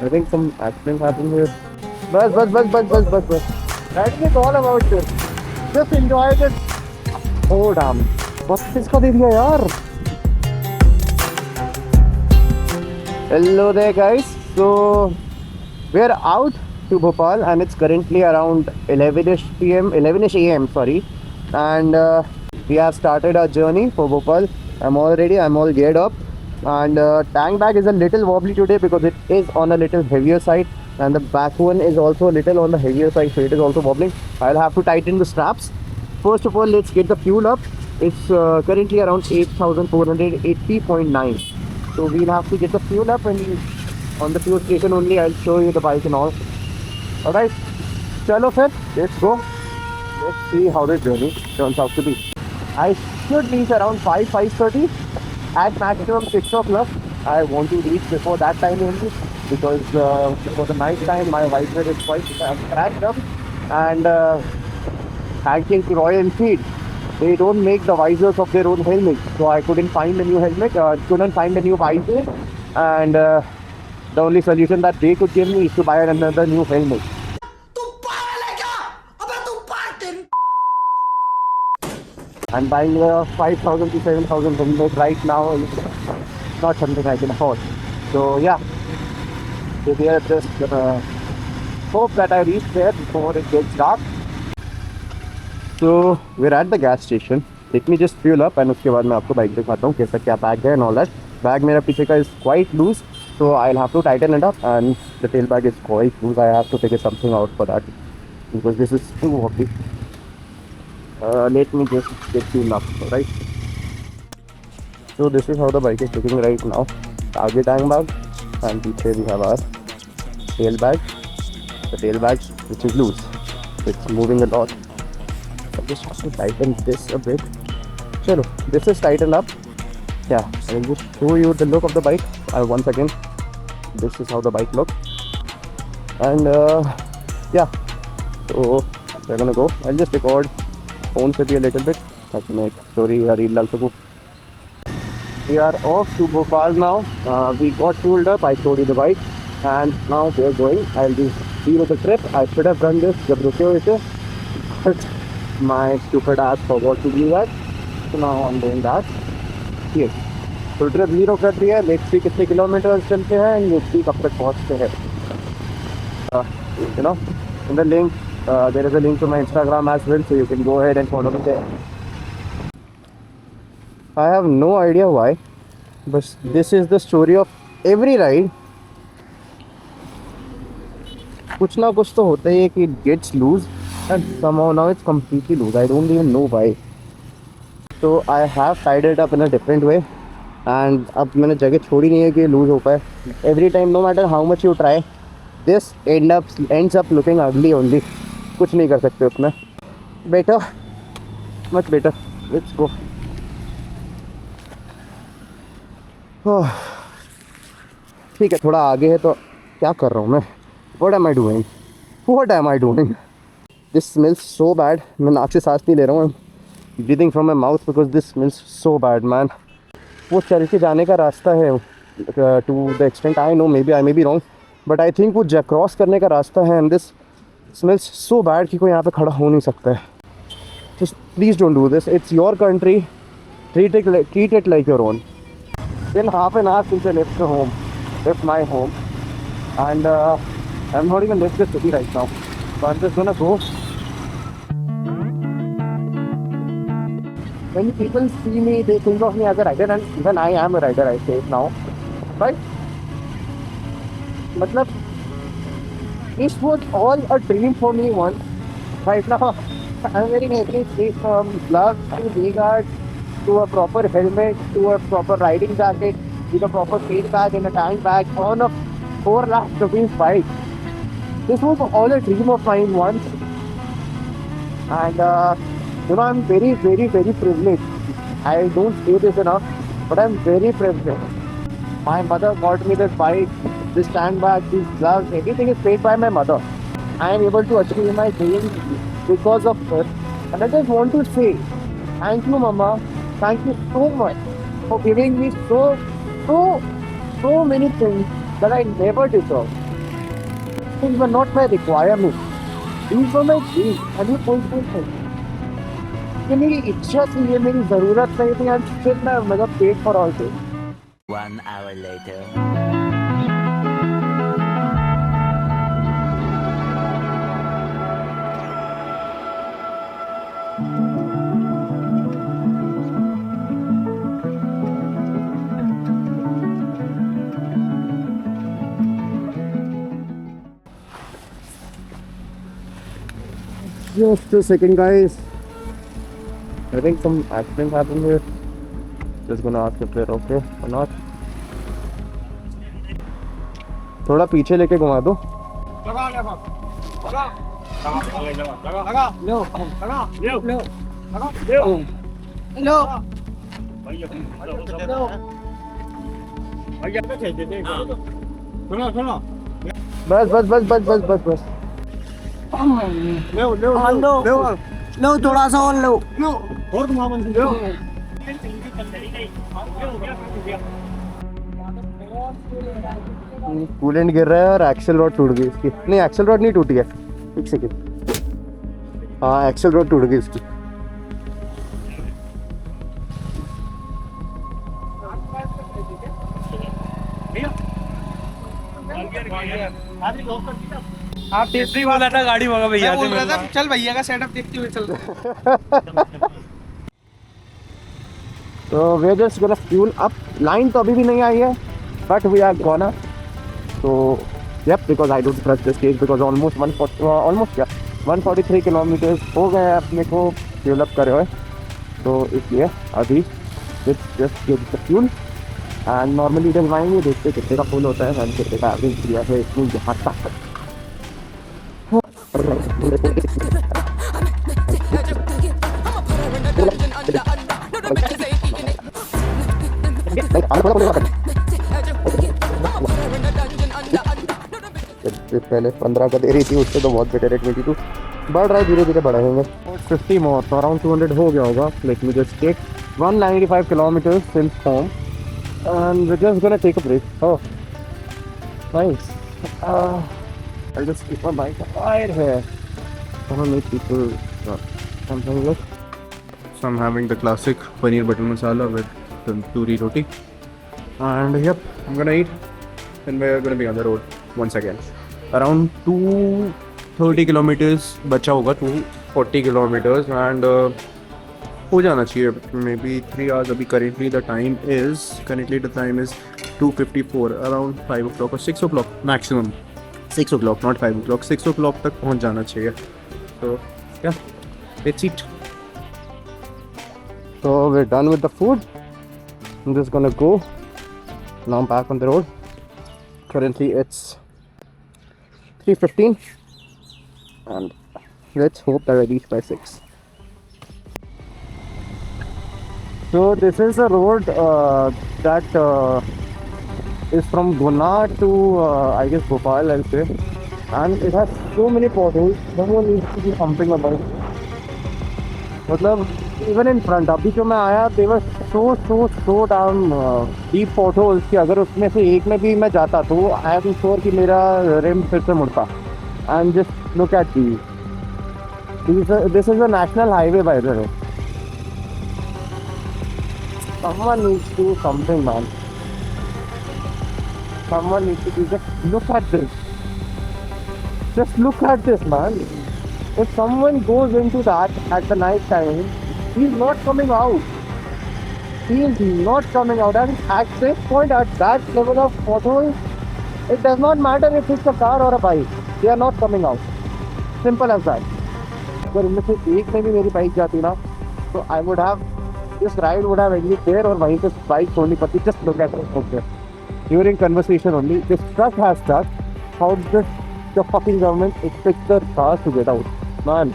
I think some accident happened here. बस. Riding is all about this. Just enjoy this. Oh damn. 32 का दे दिया यार. Hello there guys. So we are out to Bhopal and it's currently around 11ish p.m. 11ish a.m. sorry. And we have started our journey for Bhopal. I'm all ready. I'm all geared up. And tank bag is a little wobbly today because it is on a little heavier side, and the back one is also a little on the heavier side, so it is also wobbling. I'll have to tighten the straps. First of all, let's get the fuel up. It's currently around 8,480.9. So we'll have to get the fuel up, and on the fuel station only I'll show you the bike and all. Alright, chalo sir, let's go. Let's see how the journey turns out to be. I should reach around 5:30. At maximum 6 o'clock. I want to reach before that time only because for the night time my visor is quite cracked up, and thanking to Royal Enfield, they don't make the visors of their own helmet, so I couldn't find a new helmet, couldn't find a new visor, and the only solution that they could give me is to buy another new helmet. I'm buying a 5,000 to 7,000 helmet right now. It's not something I can afford. So yeah, so we are just hope that I reach there before it gets dark. So we're at the gas station. Let me just fuel up and उसके बाद मैं आपको bike दिखाता हूँ कैसा क्या pack है and all that. Bag मेरा पीछे का is quite loose, so I'll have to tighten it up, and the tail bag is quite loose. I have to figure something out for that because this is too heavy. Let me just get fuel up, right? So this is how the bike is looking right now. आगे tank bag and पीछे we have our tail bag. The tail bag which is loose. It's moving a lot. I just have to tighten this a bit. Chalo, this is tightened up. Yeah, I will just show you the look of the bike. Once again, this is how the bike looks. And yeah, so we're gonna go. I'll just record phone से भी a little bit ताकि मैं एक story या reel डाल सकूँ. We are off to Bhopal now. We got fueled up. I showed you the bike, and now we are going. I'll be with the trip. I should have done this जब रुके हुए थे, but my stupid ass forgot to do that. So now I'm doing that. Yes. So trip 0 कर दिया. Let's see कितने kilometre चलते हैं and let's see कब तक पहुँचते हैं. You know, in the link there is a link to my Instagram as well, so you can go ahead and follow me there. I have no idea why, but this is the story of every ride. कुछ ना कुछ तो होता ही है कि it gets loose, and somehow now it's completely loose. I don't even know why. So I have tied it up in a different way, and अब मैंने जगह छोड़ी नहीं है कि लूज हो पाए. Every time, no matter how much you try, this ends up looking ugly only. कुछ नहीं कर सकते उसमें. Better, much better. Let's go. ठीक है, थोड़ा आगे है तो क्या कर रहा हूँ मैं? What am I doing? What am I doing? This smells so bad. मैं नाक से सांस नहीं ले रहा हूँ. I'm breathing from my mouth because this smells so bad, man. वो चल के जाने का रास्ता है to the extent I know, maybe I may be wrong, but I think वो क्रॉस करने का रास्ता है, and this smells so bad कि कोई यहाँ पे खड़ा हो नहीं सकता है. Just please don't do this. It's your country. Treat it like your own. In half an hour since I left my home, and I'm not even left the city right now, so I'm just gonna go. When people see me, they think of me as a rider, and even I am a rider, I say it now, right? मतलब this was all a dream for me once. Right now, I'm wearing everything from gloves to knee guards to a proper helmet to a proper riding jacket with a proper tail bag and a tank bag on a 4 lakh rupees bike. This was all a dream of mine once, and you know, I'm very, very, very privileged. I don't say this enough, but I'm very privileged. My mother got me this bike, this tank bag, these gloves, everything is paid by my mother. I am able to achieve my dreams because of her, and I just want to say thank you, Mama. Thank you so much for giving me so many things that I never deserved. things were not my requirement. These were my dreams. And you pulled me through. ये मेरी इच्छा थी, ये मेरी ज़रूरत नहीं थी, and still मैं मतलब paid for all this. 1 hour later. Just a second, guys. I think some accident happened here. Just gonna ask if they're okay or not. थोड़ा पीछे लेके घुमा दो. लगा लगा लगा लगा लो लगा लो लो लगा लो लो भैया कैसे दे दे सुनो सुनो बस बस बस बस बस बस बस. लो लो लो लो थोड़ा सा और लो लो और घुमा बंद लो कूलेंट गिर रहा है और एक्सेल रॉड टूट गई इसकी. नहीं, एक्सेल रॉड नहीं टूटी है. एक सेकेंड. हाँ, एक्सेल रॉड टूट गई इसकी. आप तीसरी वाला था गाड़ी मंगा भैया से बोल रहा था चल भैया का सेटअप देखते हुए चल. तो we are just gonna fuel up. Line तो अभी भी नहीं आई है, बट वी आर गोना. तो yep, because I don't trust this case because almost 143 kilometre हो गए हैं अपने को फ्यूल अप करे हुए. तो इसलिए अभी just give the fuel and normally डलवाएंगे, देखते कितने का फुल होता है एंड कितने का एवरेज दिया है इसमें यहाँ तक. पहले 15 का दे रही थी, उससे तो बहुत बेटर है. 22 बढ़ रहा है, धीरे धीरे बढ़ाएंगे. 50 मोर, तो अराउंड 200 हो गया होगा. Let me just take 195 kilometre since home and we just gonna take a break. Oh nice. I'll just keep my bike right here. I don't need people something look. So I'm having the classic paneer butter masala with tandoori roti. And yep, I'm gonna eat and we're gonna be on the road once again. Around 230 kilometers बचा होगा, 240 kilometers and हो जाना चाहिए may be 3 hours. अभी currently the time is 2:54, around 5 o'clock or 6 o'clock maximum. 6 o'clock, not 5 o'clock. 6 o'clock तक पहुँच जाना चाहिए. So yeah, let's eat. So we're done with the food. I'm just gonna go. Now I'm back on the road. Currently it's 3:15 and let's hope that I reach by 6. So this is a road that is from Guna to I guess Bhopal, I'll say, and it has so many potholes. No one needs to do something about it. मतलब even in front, अभी जो मैं आया they were so damn deep potholes कि अगर उसमें से एक में भी मैं जाता तो I am sure कि मेरा रिम फिर से मुड़ता. And just look at these. This is a national highway, by the way. Someone needs to do something, man. Someone needs to do. Just look at this. Just look at this, man. If someone goes into that at the night time, he's not coming out. He is not coming out. And at this point, at that level of pothole, it does not matter if it's a car or a bike. They are not coming out. Simple as that. अगर इनमें से एक में भी मेरी bike जाती ना, तो I would have this ride would have ended there और वहीं पे बाइक छोड़नी पड़ती. Just look at it. Okay. During conversation only, this truck has stuck. How does the fucking government expect the cars to get out? Man.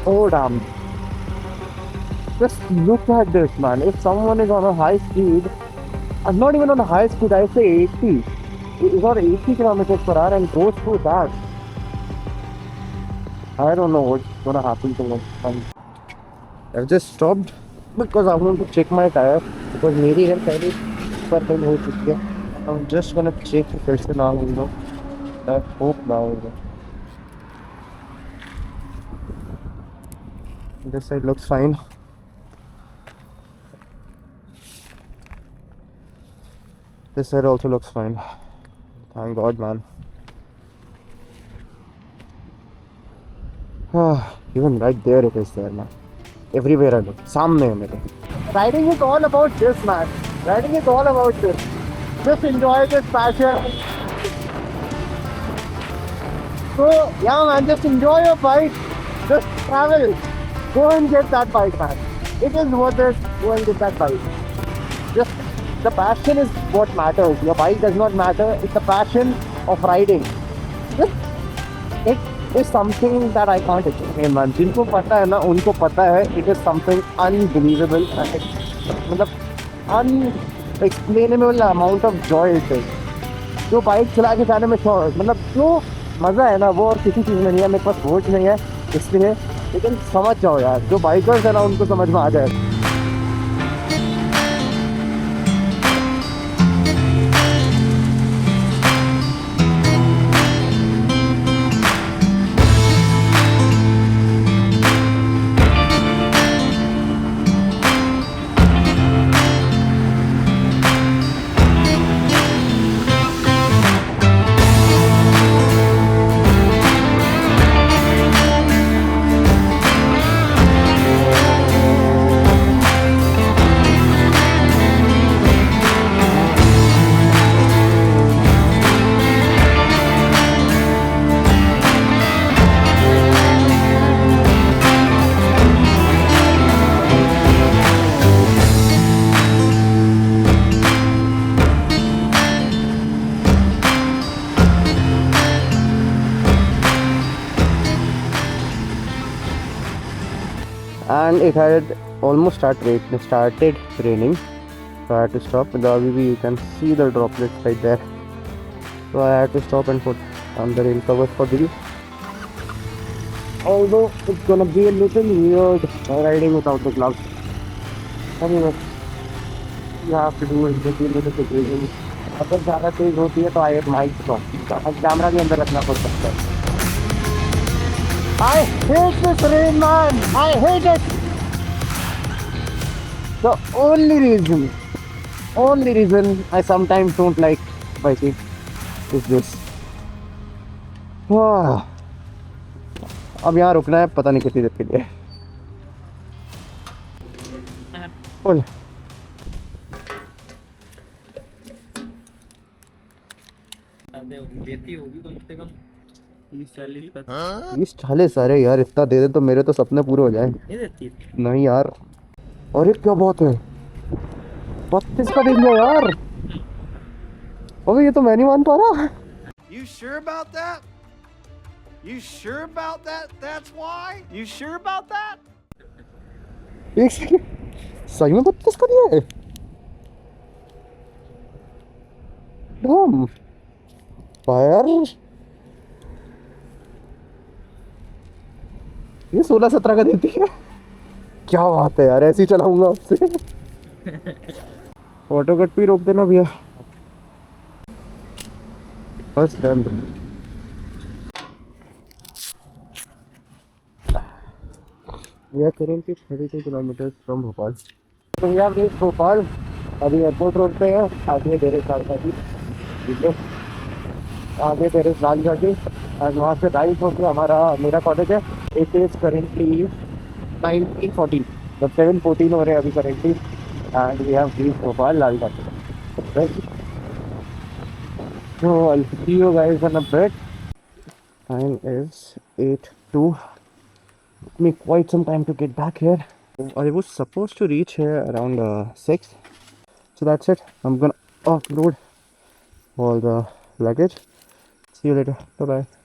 Oh damn. Just look at this, man. If someone is on a high speed, I'm not even on a high speed, I say 80. It's on 80 kilometers per hour and goes through that. I don't know what's gonna happen to me. I've just stopped because I want to check my tire because मेरी है पहले पर हो चुकी है. I'm just gonna check फिर से ना हो. I hope now. This side looks fine. This side also looks fine. Thank God, man. Even right there it is there, man. Everywhere I look. Samne hai mere. Riding is all about this, man. Riding is all about this. Just enjoy this passion. So, yeah, man, just enjoy your bike. Just travel. Go and get that bike, man. It is worth it. Go and get that bike. Just the passion is what matters. Your bike does not matter. It's the passion of riding. Just, it is something that I can't explain, man. जिनको पता है ना, उनको पता है. It is something unbelievable. मतलब unexplainable amount of joy it is. जो bike चला के जाने में मतलब जो मज़ा है ना, वो और किसी चीज़ में नहीं है. मेरे पास वोट नहीं है इसलिए, लेकिन समझ जाओ यार, जो बाइकर्स है ना उनको समझ में आ जाए. And it had almost started raining, so I had to stop. In the RVB you can see the droplets right there, so I had to stop and put on the rain covers for the. Although it's gonna be a little weird riding without the gloves. Anyway, you have to do it with the situation. अगर ज़्यादा तेज होती है तो आई mic camera भी अंदर रखना पड़ सकता है. I hate this rain, man. I hate it. The only reason I sometimes don't like biking is this. अब यहाँ रुकना है, पता नहीं कितनी देर के लिए. बोल. देती होगी कम से कम 30-40. अरे यार इतना दे दे तो मेरे तो सपने पूरे हो जाए. नहीं देती. नहीं यार, अरे क्या बात है, 32 का दे दिया यार. अबे ये तो मैं नहीं मान पा रहा. You sure about that? You sure about that? That's why? You sure about that? एक सेकंड, सही में 32 का दिया है. डम यार, ये 16-17 का देती है. क्या बात है यार, ऐसे ही चलाऊंगा आपसे. ऑटो कट भी रोक देना भैया. बस done. We are currently 32 kilometers from Bhopal. तो we have reached भोपाल. अभी एयरपोर्ट रोड पे है. आगे टेरेस लालघाटी, ठीक है, आगे टेरेस लालघाटी, और वहाँ से राइट होकर हमारा मेरा कॉलेज है. इट इज करेंटली 19:14, मतलब 7:14 हो रहे हैं अभी currently. And we have reached Bhopal Lalghati. So I'll see you guys in a bit. Time is 8:02. Took me quite some time to get back here. I was supposed to reach here around 6. So that's it. I'm gonna offload all the luggage. See you later. Bye bye.